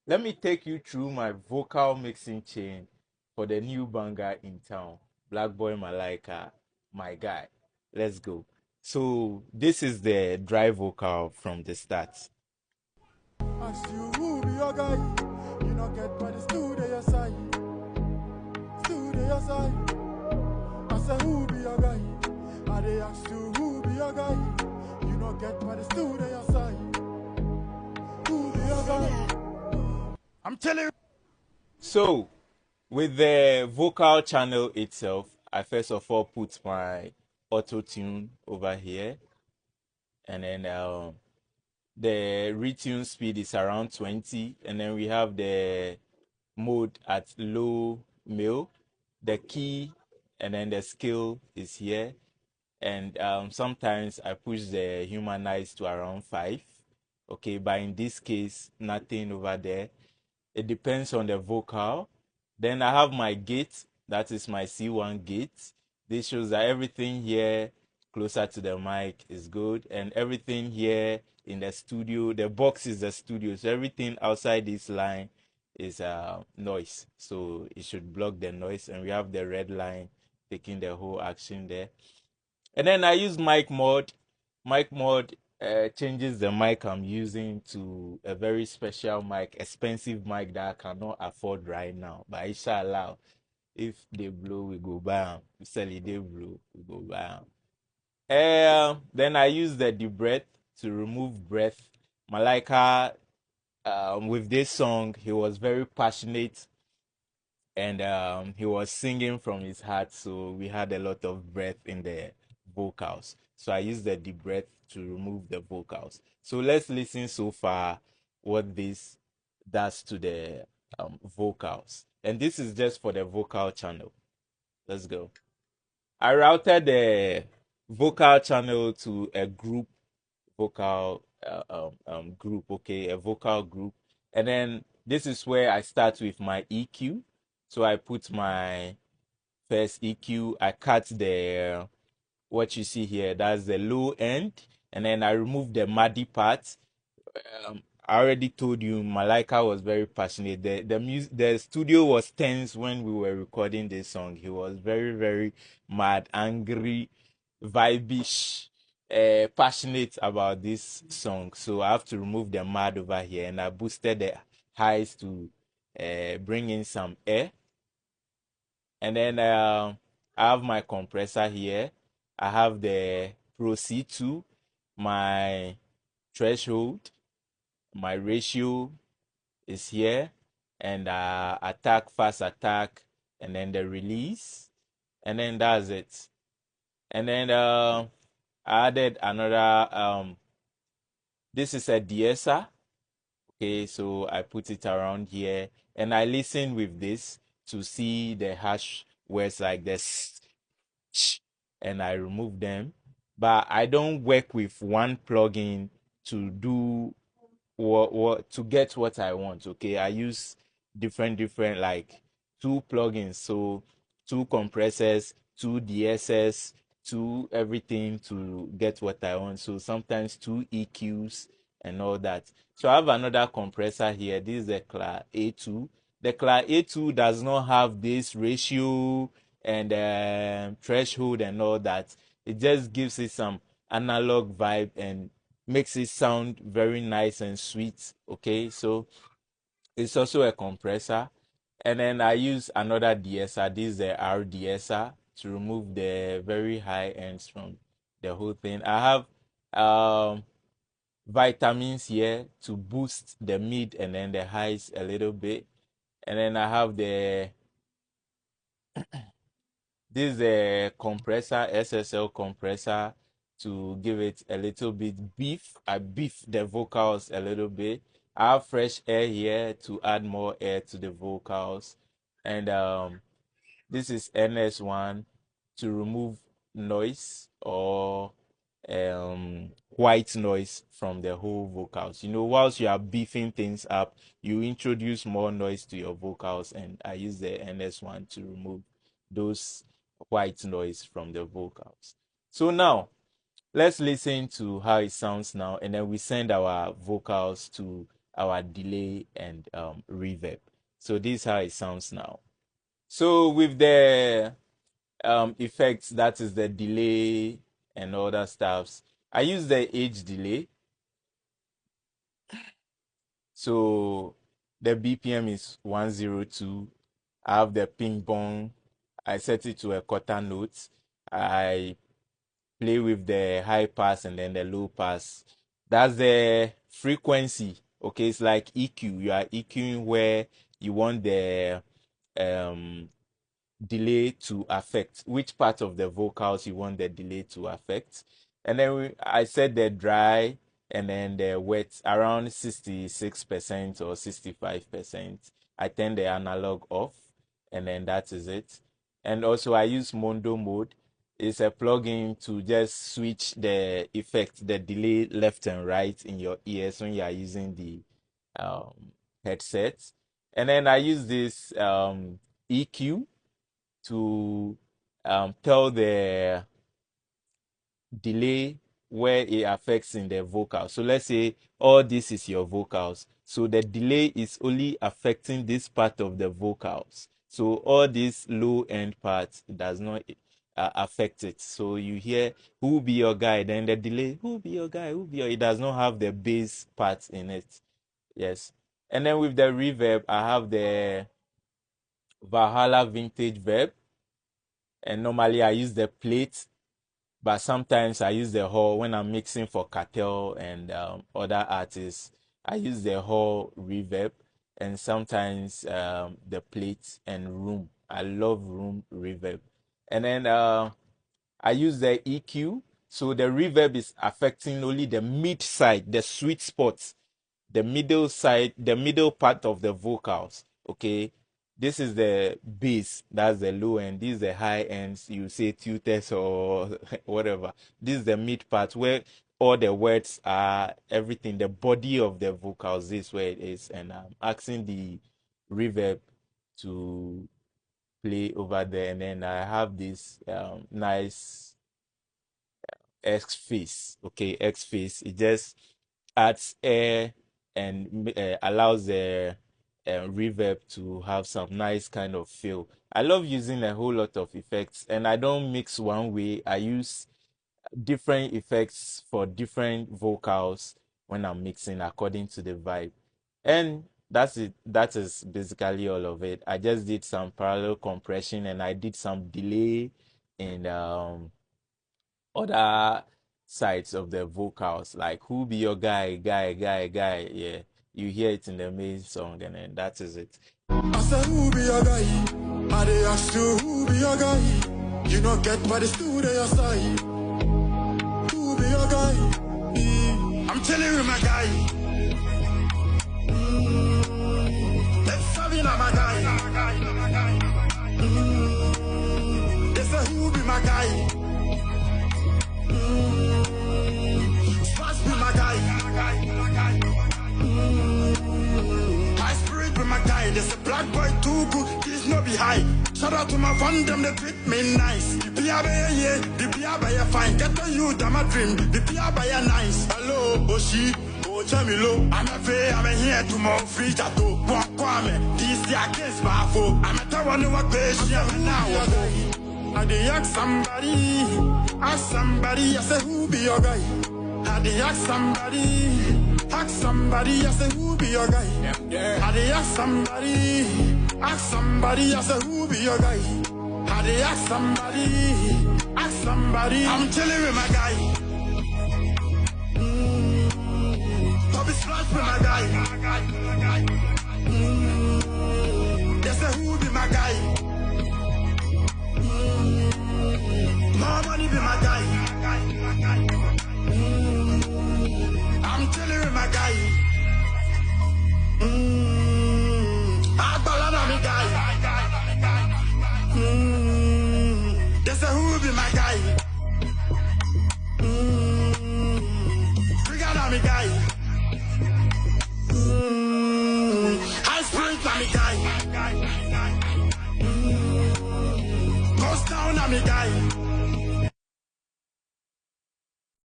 Let me take you through my vocal mixing chain for the new banger in town, Black Boy Malaika, my guy. Let's go. So this is the dry vocal from the start. Ask you who be your guy. You not get by the studio your side. Studio your side. I say who be your guy. I they ask you who be your guy. You not get by the studio your side. Who be your guy? I'm telling you. So with the vocal channel itself, I first of all put my auto tune over here, and then the retune speed is around 20, and then we have the mode at low mil, the key, and then the scale is here, and sometimes I push the humanize to around 5. Okay, but in this case, nothing over there. It depends on the vocal. Then I have my gate, that is my C1 gate. This shows that everything here closer to the mic is good, and everything here in the studio, the box is the studio, so everything outside this line is noise, so it should block the noise. And we have the red line taking the whole action there. And then I use mic mod. Mic mod changes the mic I'm using to a very special mic, expensive mic that I cannot afford right now. But inshallah, if they blow, we go buy them. We sell it, they blow, we go buy them. Then I use the breath to remove breath. Malykah, with this song, he was very passionate, and he was singing from his heart, so we had a lot of breath in the vocals. So I used the deep breath to remove the vocals. So let's listen so far what this does to the vocals. And this is just for the vocal channel. Let's go. I routed the vocal channel to a group vocal group, okay, a vocal group. And then this is where I start with my EQ. So I put my first EQ, I cut the what you see here, that's the low end, and then I remove the muddy part. I already told you Malykah was very passionate. The studio was tense when we were recording this song. He was very mad, angry, vibish, passionate about this song. So I have to remove the mad over here, and I boosted the highs to bring in some air. And then I have my compressor here. I have the Pro C2, my threshold, my ratio is here, and attack, fast attack, and then the release, and then that's it. And then I added another, this is a de-esser. Okay, so I put it around here, and I listen with this to see the hash words like this, and I remove them. But I don't work with one plugin to do what to get what I want. Okay, I use different like two plugins, so two compressors, two DSS, two everything to get what I want. So sometimes two EQs and all that. So I have another compressor here. This is the Class A2. The Class A2 does not have this ratio and threshold and all that. It just gives it some analog vibe and makes it sound very nice and sweet. Okay, so it's also a compressor. And then I use another de-esser. This is the RDSer to remove the very high ends from the whole thing. I have vitamins here to boost the mid and then the highs a little bit. And then I have the this is a compressor, SSL compressor, to give it a little bit beef. I beef the vocals a little bit. I have fresh air here to add more air to the vocals. And this is NS1 to remove noise or white noise from the whole vocals. You know, whilst you are beefing things up, you introduce more noise to your vocals, and I use the NS1 to remove those white noise from the vocals. So now let's listen to how it sounds now, and then we send our vocals to our delay and reverb. So this is how it sounds now. So with the effects, that is the delay and other stuffs, I use the age delay. So the BPM is 102. I have the ping pong. I set it to a quarter note. I play with the high pass and then the low pass. That's the frequency. Okay, it's like EQ. You are EQing where you want the um delay to affect, which part of the vocals you want the delay to affect. And then I said the dry and then the wet around 66% or 65%. I turn the analog off, and then that is it. And also I use mondo mode. It's a plugin to just switch the effect, the delay left and right in your ears when you are using the headset. And then I use this EQ to tell the delay where it affects in the vocal. So let's say all this is your vocals. So the delay is only affecting this part of the vocals. So all this low end part does not affect it. So you hear who be your guy, then the delay, who be your guy, who be your, it does not have the bass part in it. Yes. And then with the reverb, I have the Valhalla vintage verb. And normally I use the plate, but sometimes I use the hall when I'm mixing for Cartel and other artists. I use the hall reverb, and sometimes the plate and room. I love room reverb. And then I use the EQ. So the reverb is affecting only the mid side, the sweet spots, the middle side, the middle part of the vocals. Okay, this is the bass, that's the low end. This is the high ends, you say tutors or whatever. This is the mid part where all the words are, everything, the body of the vocals, this is where it is. And I'm asking the reverb to play over there. And then I have this nice X face. Okay, X face. It just adds air and allows the reverb to have some nice kind of feel. I love using a whole lot of effects, and I don't mix one way. I use different effects for different vocals when I'm mixing according to the vibe. And that's it. That is basically all of it. I just did some parallel compression and I did some delay in other sides of the vocals, like who be your guy, guy. Yeah, you hear it in the main song, and then that is it. I said, who be your guy? I they ask you, who be your guy? You not get by the studio side. Who be your guy? I'm telling you, my guy. Let's have you, my guy. They say, who be my guy? Splash be my guy. High spirit be my guy. There's a black boy too good, he's no be high. Shout out to my fun, them they treat me nice. The Pia yeah, the Pia fine. Get to you, I'm a dream. The Pia nice. Hello, Oshi, Chamilo. I'm a fair, I'm here tomorrow. Free Jato, Kwame. This is against my foe. I'm a tower, no patient now. I dey ask somebody, I say who be your guy? I dey ask somebody, I say who be your guy? I dey ask somebody, I say who be your guy? I dey ask somebody, I'm chilling with my guy. Bobby Splash with my guy. They say who be my guy? My money be my guy. I'm chilling with my guy. Agbalada me guy. They say who be my guy? Brigada me guy.